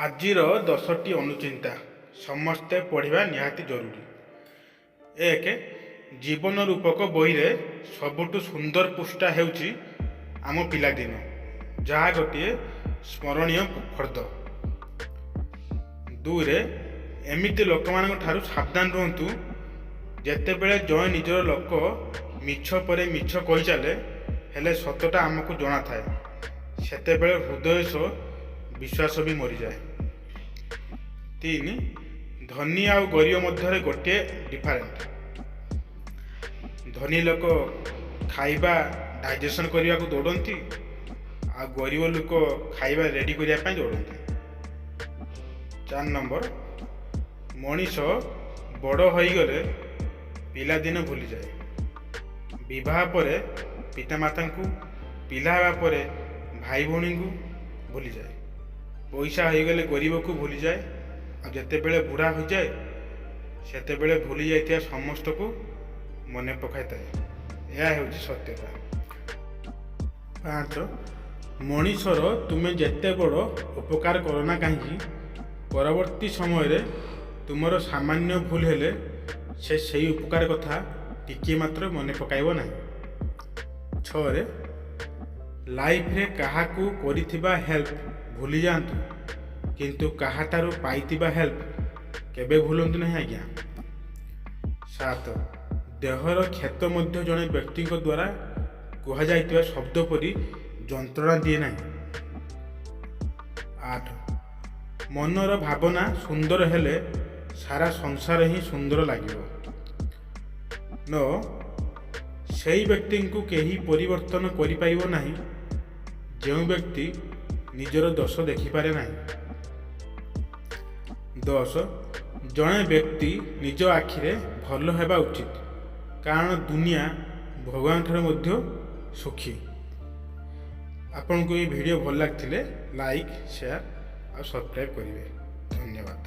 ଆଜିର 10ଟି ଅନୁଚିନ୍ତା ସମସ୍ତେ ପଢ଼ିବା ନିହାତି ଜରୁରୀ। 1. ଜୀବନ ରୂପକ ବହିରେ ସବୁଠୁ ସୁନ୍ଦର ପୃଷ୍ଠା ହେଉଛି ଆମ ପିଲାଦିନ, ଯାହା ଗୋଟିଏ ସ୍ମରଣୀୟ ଫର୍ଦ୍ଦ। 2. ଏମିତି ଲୋକମାନଙ୍କ ଠାରୁ ସାବଧାନ ରୁହନ୍ତୁ, ଯେତେବେଳେ ଜଣେ ନିଜର ଲୋକ ମିଛ ପରେ ମିଛ କହିଚାଲେ ହେଲେ ସତଟା ଆମକୁ ଜଣାଥାଏ, ସେତେବେଳେ ହୃଦୟ ସହ ବିଶ୍ୱାସ ବି ମରିଯାଏ। 3. ଧନୀ ଆଉ ଗରିବ ମଧ୍ୟରେ ଗୋଟିଏ ଡିଫରେଣ୍ଟ। ଧନୀ ଲୋକ ଖାଇବା ଡାଇଜେସନ୍ କରିବାକୁ ଦୌଡ଼ନ୍ତି, ଆଉ ଗରିବ ଲୋକ ଖାଇବା ରେଡ଼ି କରିବା ପାଇଁ ଦୌଡ଼ନ୍ତି। 4 ନମ୍ବର, ମଣିଷ ବଡ଼ ହୋଇଗଲେ ପିଲାଦିନ ଭୁଲିଯାଏ। ବିବାହ ପରେ ପିତାମାତାଙ୍କୁ, ପିଲା ହେବା ପରେ ଭାଇ ଭଉଣୀଙ୍କୁ ଭୁଲିଯାଏ। ପଇସା ହୋଇଗଲେ ଗରିବକୁ ଭୁଲିଯାଏ, ଆଉ ଯେତେବେଳେ ବୁଢ଼ା ହୋଇଯାଏ ସେତେବେଳେ ଭୁଲି ଯାଇଥିବା ସମସ୍ତଙ୍କୁ ମନେ ପକାଇଥାଏ। ଏହା ହେଉଛି ସତ୍ୟତା। 5. ମଣିଷର ତୁମେ ଯେତେ ବଡ଼ ଉପକାର କର ନା କାହିଁକି, ପରବର୍ତ୍ତୀ ସମୟରେ ତୁମର ସାମାନ୍ୟ ଭୁଲ ହେଲେ ସେ ସେହି ଉପକାର କଥା ଟିକିଏ ମାତ୍ର ମନେ ପକାଇବ ନାହିଁ। 6. ଲାଇଫରେ କାହାକୁ କରିଥିବା ହେଲ୍ପ ଭୁଲି ଯାଆନ୍ତୁ, କିନ୍ତୁ କାହାଠାରୁ ପାଇଥିବା ହେଲ୍ପ କେବେ ଭୁଲନ୍ତୁ ନାହିଁ ଆଜ୍ଞା। 7. ଦେହର କ୍ଷତ ମଧ୍ୟ ଜଣେ ବ୍ୟକ୍ତିଙ୍କ ଦ୍ୱାରା କୁହାଯାଇଥିବା ଶବ୍ଦ ପରି ଯନ୍ତ୍ରଣା ଦିଏ ନାହିଁ। 8. ମନର ଭାବନା ସୁନ୍ଦର ହେଲେ ସାରା ସଂସାର ହିଁ ସୁନ୍ଦର ଲାଗିବ। 9. ସେହି ବ୍ୟକ୍ତିଙ୍କୁ କେହି ପରିବର୍ତ୍ତନ କରିପାରିବ ନାହିଁ ଯେଉଁ ବ୍ୟକ୍ତି ନିଜର ଦୋଷ ଦେଖିପାରେ ନାହିଁ। 10. ଜଣେ ବ୍ୟକ୍ତି ନିଜ ଆଖିରେ ଭଲ ହେବା ଉଚିତ, କାରଣ ଦୁନିଆ ଭଗବାନ ଠାରୁ ମଧ୍ୟ ସୁଖୀ। ଆପଣଙ୍କୁ ଏହି ଭିଡ଼ିଓ ଭଲ ଲାଗିଥିଲେ ଲାଇକ୍, ସେୟାର ଆଉ ସବସ୍କ୍ରାଇବ୍ କରିବେ। ଧନ୍ୟବାଦ।